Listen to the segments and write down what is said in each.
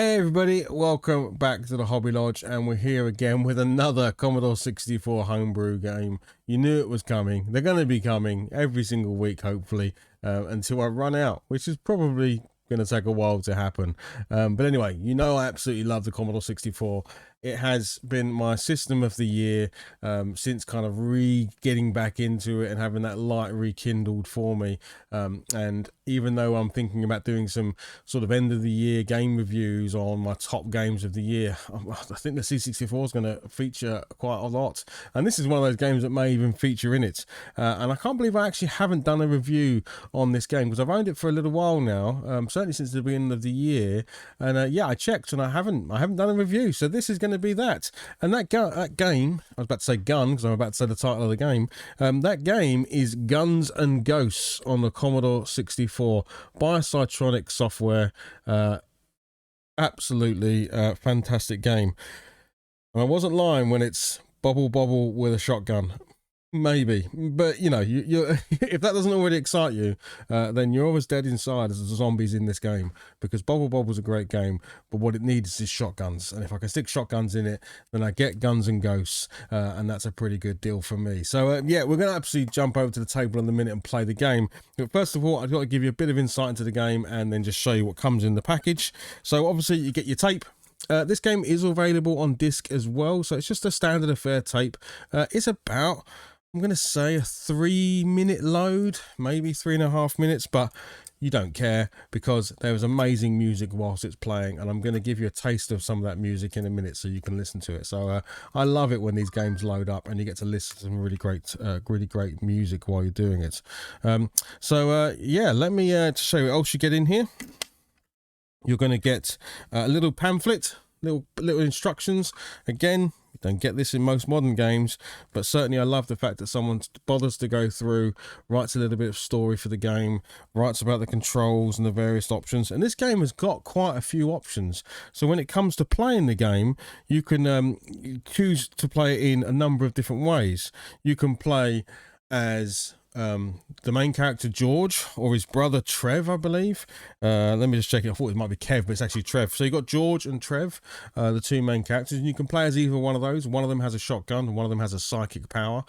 Hey everybody, welcome back to the Hobby Lodge, and we're here again with another Commodore 64 Homebrew game. You knew it was coming. They're going to be coming every single week, hopefully, until I run out, which is probably going to take a while to happen. But anyway, you know I absolutely love the Commodore 64. It has been my system of the year since kind of getting back into it and having that light rekindled for me. And even though I'm thinking about doing some sort of end of the year game reviews on my top games of the year, I think the C64 is going to feature quite a lot. And this is one of those games that may even feature in it. And I can't believe I actually haven't done a review on this game, because I've owned it for a little while now, certainly since the beginning of the year. And yeah, I checked and I haven't done a review. So this is going to be that. And that game, I was about to say gun because I'm about to say the title of the game. That game is Guns and Ghosts on the Commodore 64 by Psytronik software. Absolutely fantastic game. And I wasn't lying when it's Bubble Bobble with a shotgun. Maybe, but you know, you if that doesn't already excite you, then you're always dead inside as the zombies in this game, because Bubble Bobble's a great game, but what it needs is shotguns. And if I can stick shotguns in it, then I get Guns and Ghosts, and that's a pretty good deal for me. So yeah, we're going to absolutely jump over to the table in a minute and play the game. But first of all, I've got to give you a bit of insight into the game and then just show you what comes in the package. So obviously you get your tape. This game is available on disc as well, so it's just a standard affair tape. It's about, I'm going to say, a 3-minute load, maybe 3.5 minutes, but you don't care because there is amazing music whilst it's playing, and I'm going to give you a taste of some of that music in a minute so you can listen to it. So I love it when these games load up and you get to listen to some really great music while you're doing it. Yeah, let me show you what else you get in here. You're going to get a little pamphlet, little instructions. Again, you don't get this in most modern games, but certainly I love the fact that someone bothers to go through, writes a little bit of story for the game, writes about the controls and the various options. And this game has got quite a few options. So when it comes to playing the game, you can choose to play it in a number of different ways. You can play as the main character George, or his brother Trev, I believe. Let me just check it. I thought it might be Kev, but it's actually Trev. So you got George and Trev, the two main characters, and you can play as either one of those. One of them has a shotgun and one of them has a psychic power.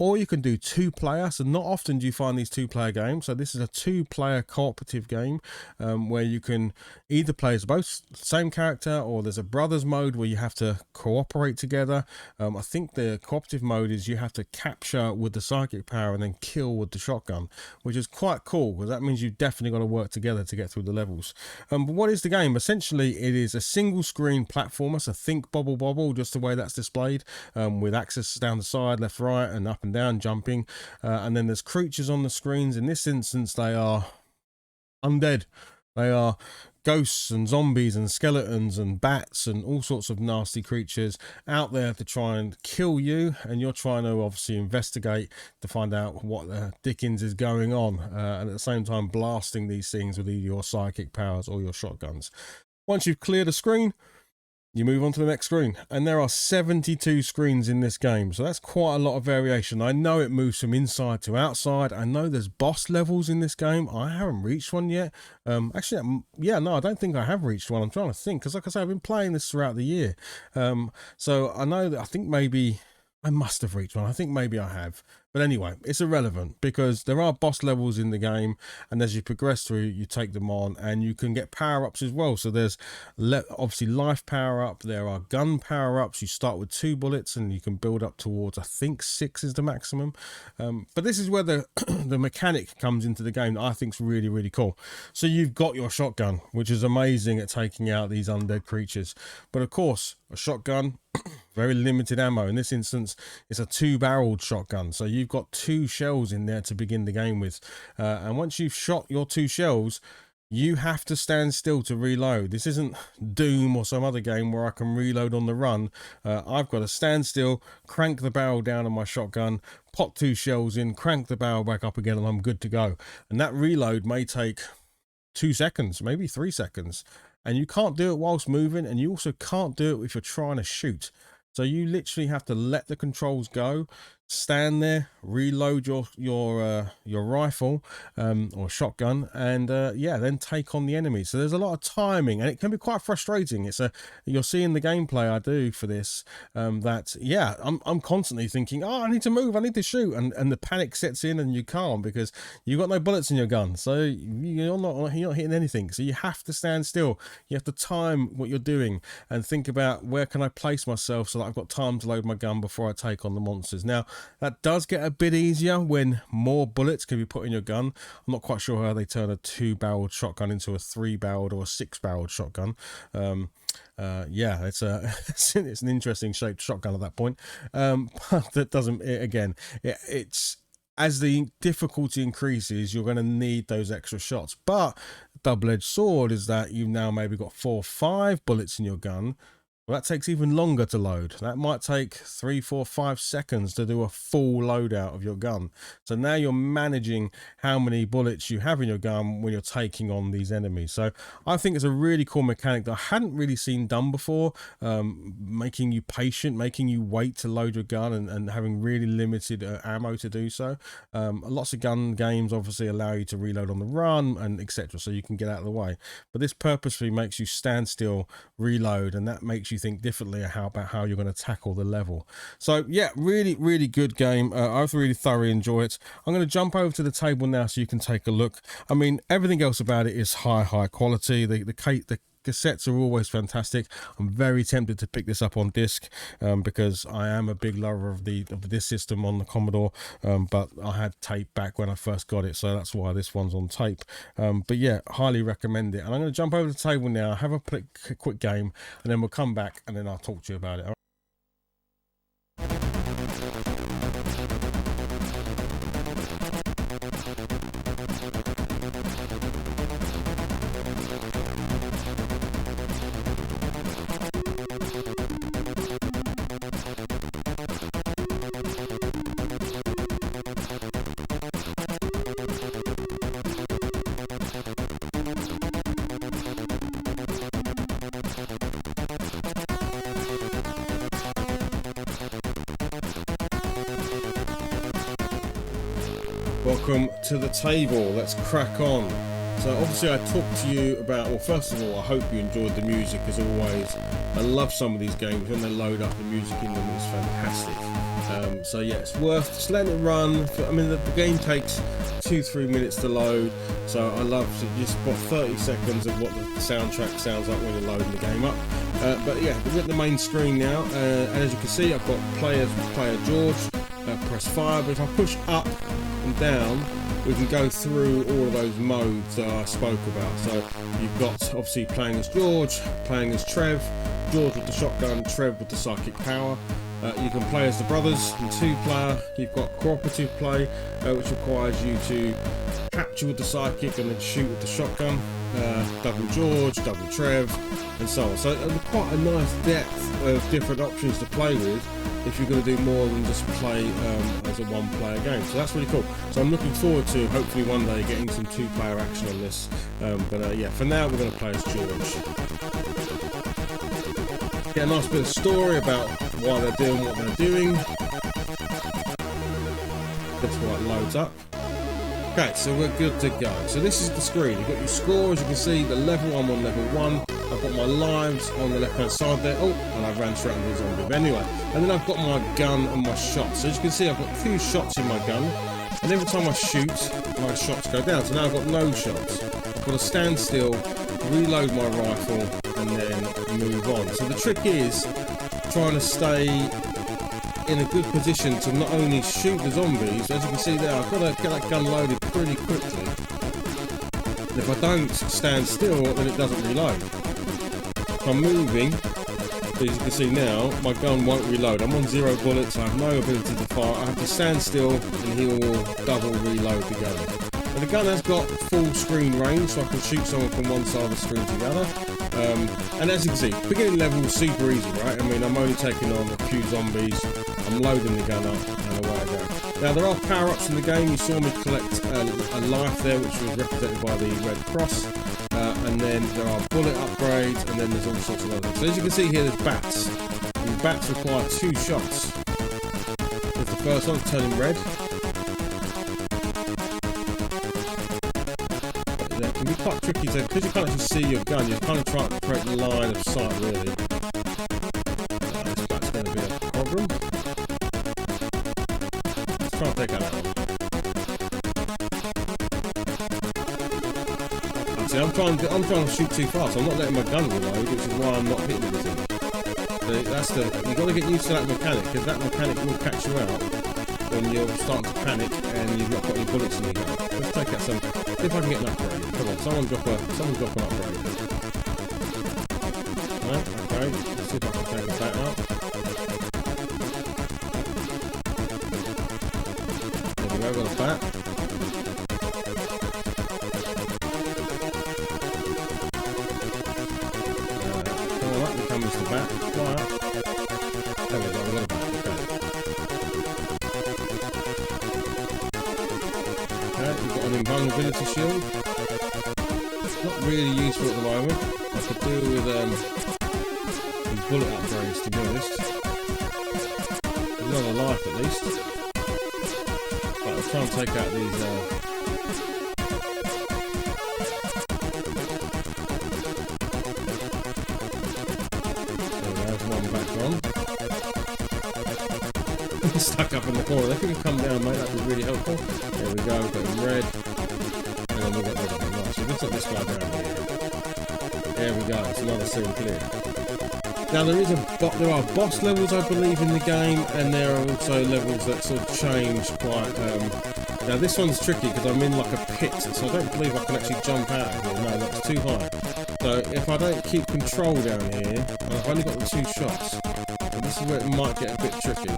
Or you can do 2-player. So not often do you find these 2-player games. So this is a 2-player cooperative game where you can either play as both the same character, or there's a brothers mode where you have to cooperate together. I think the cooperative mode is you have to capture with the psychic power and then kill with the shotgun, which is quite cool because that means you've definitely got to work together to get through the levels. But what is the game? Essentially, it is a single screen platformer. So think Bubble Bobble, just the way that's displayed, with axes down the side, left, right, and up and down, jumping. And then there's creatures on the screens. In this instance, they are undead. They are ghosts and zombies and skeletons and bats and all sorts of nasty creatures out there to try and kill you, and you're trying to obviously investigate to find out what the dickens is going on, and at the same time blasting these things with either your psychic powers or your shotguns. Once you've cleared a screen, you move on to the next screen, and there are 72 screens in this game, so that's quite a lot of variation. I know it moves from inside to outside. I know there's boss levels in this game. I haven't reached one yet. Actually, yeah, no, I don't think I have reached one. I'm trying to think, because like I say, I've been playing this throughout the year. So I know that I think maybe I must have reached one. I think maybe I have. But anyway, it's irrelevant because there are boss levels in the game, and as you progress through, you take them on, and you can get power-ups as well. So there's obviously life power-up, there are gun power-ups. You start with 2 bullets and you can build up towards, I think, 6 is the maximum. But this is where the the mechanic comes into the game that I think is really, really cool. So you've got your shotgun, which is amazing at taking out these undead creatures. But of course, a shotgun, very limited ammo. In this instance, it's a 2-barreled shotgun, so you've got 2 shells in there to begin the game with, and once you've shot your 2 shells, you have to stand still to reload. This isn't Doom or some other game where I can reload on the run. I've got to stand still, crank the barrel down on my shotgun, pop 2 shells in, crank the barrel back up again, and I'm good to go. And that reload may take 2 seconds, maybe 3 seconds. And you can't do it whilst moving, and you also can't do it if you're trying to shoot. So you literally have to let the controls go, stand there, reload your rifle or shotgun, and yeah, then take on the enemy. So there's a lot of timing, and it can be quite frustrating. You're seeing the gameplay I do for this, that yeah, I'm constantly thinking, oh, I need to move, I need to shoot, and the panic sets in, and you can't because you've got no bullets in your gun, so you're not hitting anything. So you have to stand still. You have to time what you're doing and think about, where can I place myself so that I've got time to load my gun before I take on the monsters. Now that does get a bit easier when more bullets can be put in your gun. I'm not quite sure how they turn a 2-barreled shotgun into a 3-barreled or a 6-barreled shotgun. Yeah, it's an interesting shaped shotgun at that point. But that doesn't, it's as the difficulty increases, you're going to need those extra shots. But double-edged sword is that you've now maybe got 4 or 5 bullets in your gun. Well, that takes even longer to load. That might take 3, 4, 5 seconds to do a full loadout of your gun. So now you're managing how many bullets you have in your gun when you're taking on these enemies. So I think it's a really cool mechanic that I hadn't really seen done before, making you patient, making you wait to load your gun, and having really limited ammo to do so. Lots of gun games obviously allow you to reload on the run and etc., so you can get out of the way. But this purposefully makes you stand still, reload, and that makes you think differently about how you're going to tackle the level. So yeah, really good game. I've really thoroughly enjoyed it. I'm going to jump over to the table now so you can take a look. I mean, everything else about it is high quality. The cassettes are always fantastic. I'm very tempted to pick this up on disc, because I am a big lover of the disc system on the Commodore, but I had tape back when I first got it, so that's why this one's on tape. But yeah, highly recommend it. And I'm going to jump over the table now, have a quick game, and then we'll come back and then I'll talk to you about it. Welcome to the table. Let's crack on. So obviously I talked to you about, well, first of all, I hope you enjoyed the music as always. I love some of these games when they load up, the music in them is fantastic. So yeah, it's worth just letting it run. I mean, the game takes 2-3 minutes to load, so I love to just put 30 seconds of what the soundtrack sounds like when you're loading the game up. But yeah, we're at the main screen now, and as you can see, I've got player George. Press fire, but if I push up and down, we can go through all of those modes that I spoke about. So you've got obviously playing as George, playing as Trev, George with the shotgun, Trev with the psychic power. You can play as the brothers in 2-player. You've got cooperative play, which requires you to capture with the psychic and then shoot with the shotgun. Double George, double Trev, and so on. So quite a nice depth of different options to play with if you're going to do more than just play as a 1-player game. So that's really cool. So I'm looking forward to hopefully one day getting some 2-player action on this. But yeah, for now we're going to play as George. Get a nice bit of story about why they're doing what they're doing. That's why it loads up. Okay, so we're good to go. So this is the screen. You've got your score, as you can see, the level. I'm on level 1. I've got my lives on the left-hand side there. Oh, and I ran straight into the zombie. But anyway, and then I've got my gun and my shots. So as you can see, I've got 2 shots in my gun. And every time I shoot, my shots go down. So now I've got no shots. I've got to stand still, reload my rifle, and then move on. So the trick is trying to stay in a good position to not only shoot the zombies, as you can see there, I've got to get that gun loaded pretty quickly. And if I don't stand still, then it doesn't reload. If I'm moving, as you can see now, my gun won't reload. I'm on 0 bullets, I have no ability to fire. I have to stand still and he will double reload the gun. And the gun has got full screen range, so I can shoot someone from one side of the screen to the other. And as you can see, beginning level is super easy, right? I mean, I'm only taking on a few zombies. I'm loading the gun up and away I go. Now, there are power-ups in the game. You saw me collect a life there, which was represented by the red cross. And then there are bullet upgrades, and then there's all sorts of other things. So as you can see here, there's bats. And bats require 2 shots. There's the first one, turning red. But it can be quite tricky to, because you can't actually see your gun, you're kind of trying to create a line of sight really. That's going to be a problem. Let's try and take out that one. See, I'm trying to shoot too fast. I'm not letting my gun reload, which is why I'm not hitting the thing. So that's you've got to get used to that mechanic, because that mechanic will catch you out when you're starting to panic and you've not got any bullets in your gun. Let's take out some. See if I can get an upgrade. Come on, someone drop an upgrade. Right, okay. Let's see if I can take a bat out. There we go, got a bat. Comes the bat. Fly up. There we go, we got a bat. Okay, we've got an invulnerability shield. It's not really useful at the moment. I could do with some bullet upgrades, to be honest. Another life at least. But I'll try and take out these stuck up in the corner. If you can come down, mate, that'd be really helpful. There we go, we've got him red. And then we'll get rid of him. Right, so we'll put this guy down here. There we go, it's another scene clear. Now there are boss levels, I believe, in the game, and there are also levels that sort of change quite now this one's tricky because I'm in like a pit, so I don't believe I can actually jump out of here. No, that's too high. So if I don't keep control down here, and I've only got the 2 shots, so this is where it might get a bit tricky.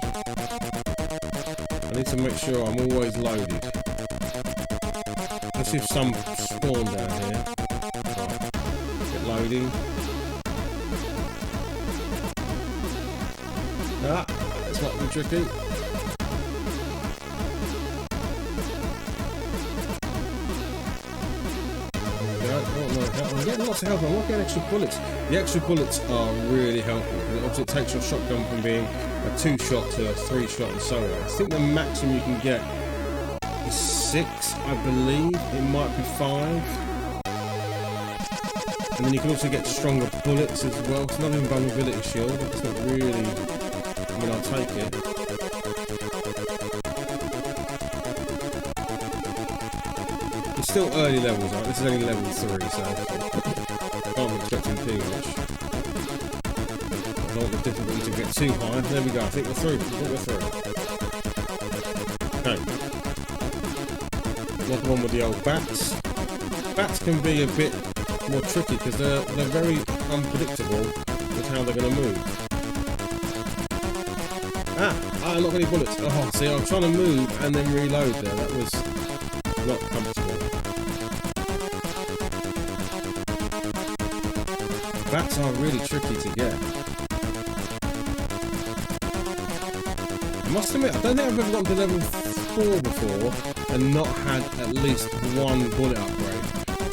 I need to make sure I'm always loaded. Let's see if some spawn down here. Right. Get loading. Ah, that's not too tricky. I'm getting lots of help. I'm not getting extra bullets. The extra bullets are really helpful because obviously it takes your shotgun from being a 2-shot to a 3-shot and so on. I think the maximum you can get is 6, I believe. It might be 5. And then you can also get stronger bullets as well. It's not an invulnerability shield. That's not really. I mean, I'll take it. It's still early levels, right? This is only level 3, so I can't be expecting too much. I don't want the difficulty to get too high. There we go. I think we're through. Okay. Another one with the old bats. Bats can be a bit more tricky because they're very unpredictable with how they're going to move. I'm not getting bullets. Oh, see, I'm trying to move and then reload there. That was not comfortable. Bats are really tricky to get. I must admit, I don't think I've ever gotten to level 4 before and not had at least 1 bullet upgrade.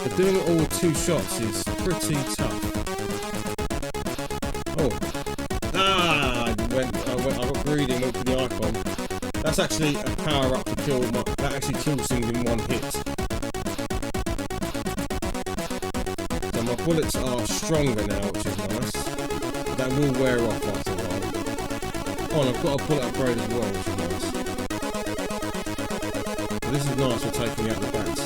But doing it all with 2 shots is pretty tough. Oh. I got greedy and went for the icon. That's actually a power up to kill that actually kills things in 1 hit. So my bullets are stronger now, which is nice. That will wear off after a while. Oh, and I've got a bullet upgrade as well, which is nice. So this is nice for taking out the bats.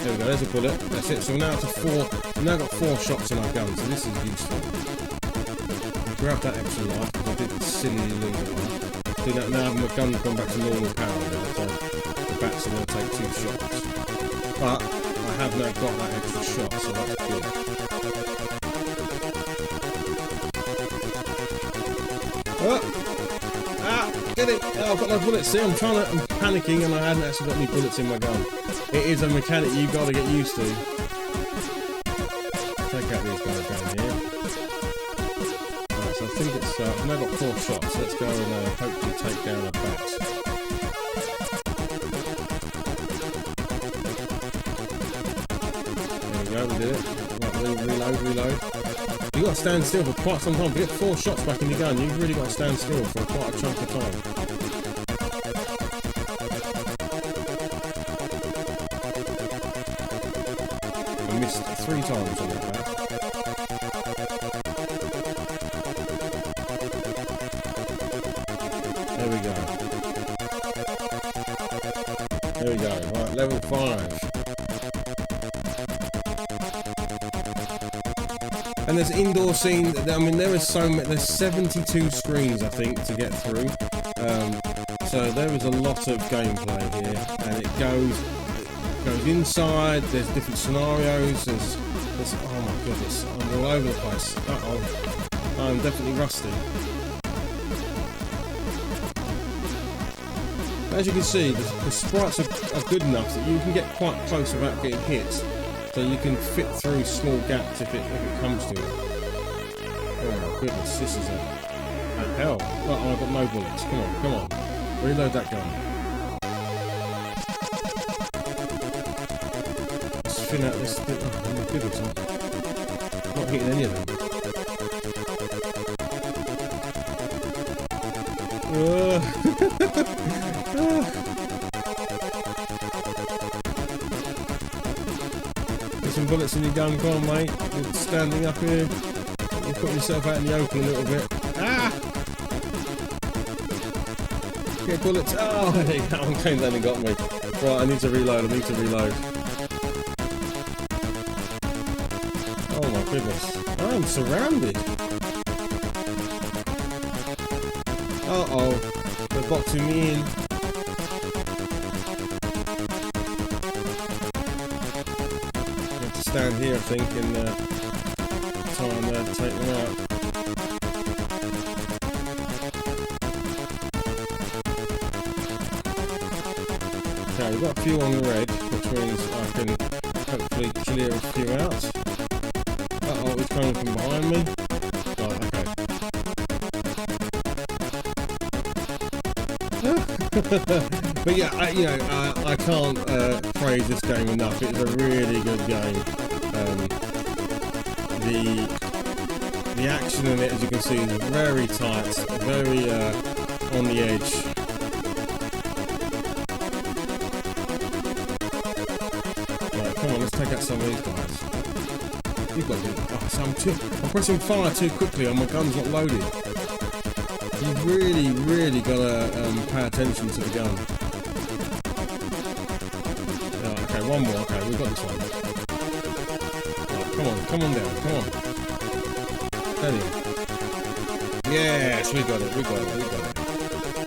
There we go, there's a bullet. That's it. So we're now to 4. We've now got 4 shots in our gun, so this is useful. I'll grab that extra life because I did silly lose a life. See that now my gun's gone back to normal power now, so the bats are going to take 2 shots. But I have now got that extra shot, so that's good. Get it! Oh, I've got no bullets. See, I'm panicking and I hadn't actually got any bullets in my gun. It is a mechanic you've got to get used to. Take out these guys down here. Right, so I think it's, I've now got 4 shots. Let's go and hopefully take down a bat. we did it. Right, reload. You got to stand still for quite some time. To get 4 shots back in your gun, you've really got to stand still for quite a chunk of time. I missed 3 times on that. There we go. There we go. Right, level 5. And there's indoor scene. I mean, there is so many. There's 72 screens, I think, to get through. So there is a lot of gameplay here, and it goes inside. There's different scenarios. There's oh my goodness, I'm all over the place. I'm definitely rusty. As you can see, the sprites are good enough that you can get quite close without getting hit. So you can fit through small gaps if it comes to it. Oh my goodness, this is a hell. Oh, I've got no bullets. Come on. Reload that gun. Let's fill out this bit. Oh my goodness, I'm not hitting any of them. Get some bullets in your gun, come on mate. You're standing up here. You're putting yourself out in the open a little bit. Ah! Get bullets. Oh, that one came down and got me. Right, I need to reload. Oh my goodness. I'm surrounded. Uh-oh. They're boxing me in. I have to stand here, I think, and try and take them out. Okay, we've got a few on the red, which means I can hopefully clear a few out. Uh-oh, he's coming from behind me. Right, okay. But yeah, I can't praise this game enough. It's a really good game. The action in it, as you can see, is very tight, very on the edge. Right, come on, let's take out some of these guys. You've got to do it. Oh, so I'm pressing fire too quickly and my gun's not loaded. You've really got to pay attention to the gun. Right, okay, one more. Okay, we've got this one. Right, come on down, come on. There you go. Yes, we got it.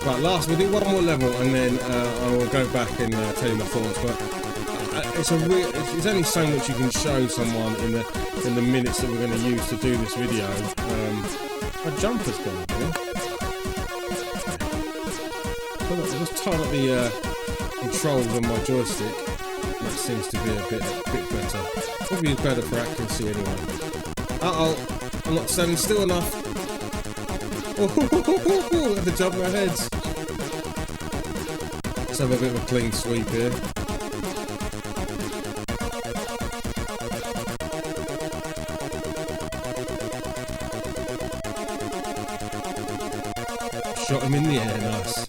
Right, last, we'll do one more level and then I will go back and tell you my thoughts. But it's only so much you can show someone in the minutes that we're going to use to do this video. My jumper's gone here. I'll just tighten up the controls on my joystick. That seems to be a bit better. Probably better for accuracy anyway. Uh-oh, I'm not standing still enough. Oh, I have to jump my heads. Let's have a bit of a clean sweep here. Shot him in the air, nice.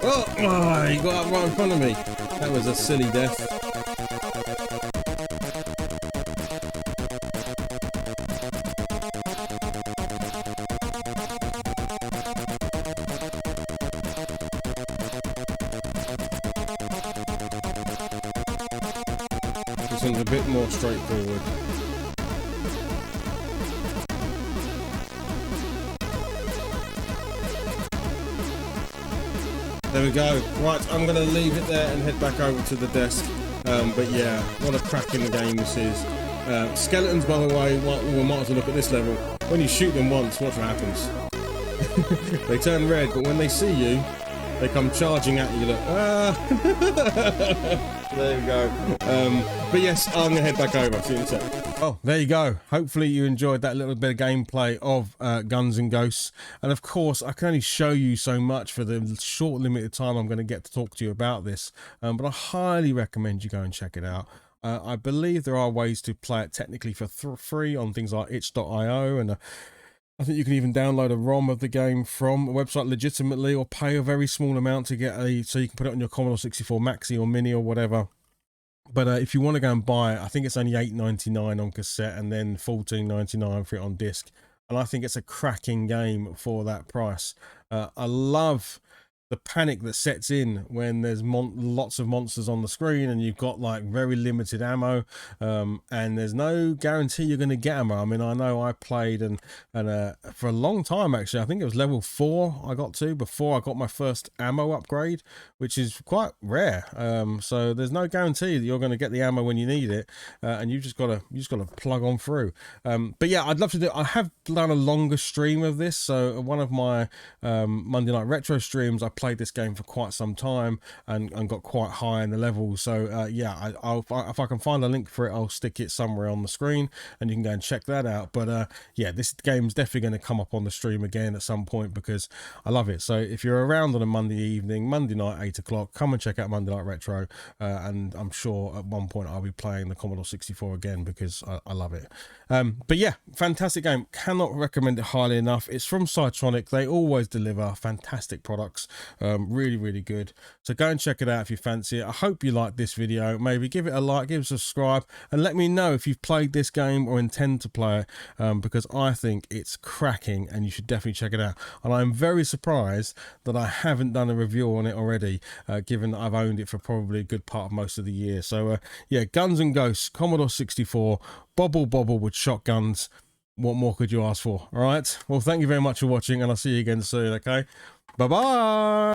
Oh, he got up right in front of me. That was a silly death. This one's a bit more straightforward. There we go. Right, I'm going to leave it there and head back over to the desk. But yeah, what a cracking game this is. Skeletons, by the way, we might as well look at this level. When you shoot them once, watch what happens. They turn red, but when they see you, they come charging at you. Look, there we go. But yes, I'm going to head back over. See you in a sec. Oh, there you go. Hopefully you enjoyed that little bit of gameplay of Guns and Ghosts. And of course, I can only show you so much for the short limited time I'm going to get to talk to you about this. But I highly recommend you go and check it out. I believe there are ways to play it technically for free on things like itch.io, and I think you can even download a ROM of the game from a website legitimately, or pay a very small amount to get so you can put it on your Commodore 64 Maxi or Mini or whatever. But if you want to go and buy it, I think it's only $8.99 on cassette and then $14.99 for it on disc. And I think it's a cracking game for that price. I love the panic that sets in when there's lots of monsters on the screen and you've got like very limited ammo, and there's no guarantee you're going to get ammo. I mean, I know I played and for a long time, actually, I think it was level 4 I got to before I got my first ammo upgrade, which is quite rare. So there's no guarantee that you're going to get the ammo when you need it, and you just gotta plug on through. But yeah, I'd love to do. I have done a longer stream of this, so one of my Monday Night Retro streams, I played this game for quite some time and got quite high in the levels. So yeah, if I can find a link for it, I'll stick it somewhere on the screen and you can go and check that out. But yeah, this game's definitely going to come up on the stream again at some point because I love it. So if you're around on a Monday evening, Monday night 8 o'clock, come and check out Monday Night Retro, and I'm sure at one point I'll be playing the Commodore 64 again because I love it. But yeah, fantastic game, cannot recommend it highly enough. It's from Psytronik. They always deliver fantastic products. Really good. So go and check it out if you fancy it. I hope you like this video. Maybe give it a like, give it a subscribe, and let me know if you've played this game or intend to play it, because I think it's cracking and you should definitely check it out. And I'm very surprised that I haven't done a review on it already, given that I've owned it for probably a good part of most of the year. So yeah, Guns and Ghosts, Commodore 64, Bubble Bobble with shotguns. What more could you ask for? All right, well, thank you very much for watching, and I'll see you again soon. Okay, bye bye.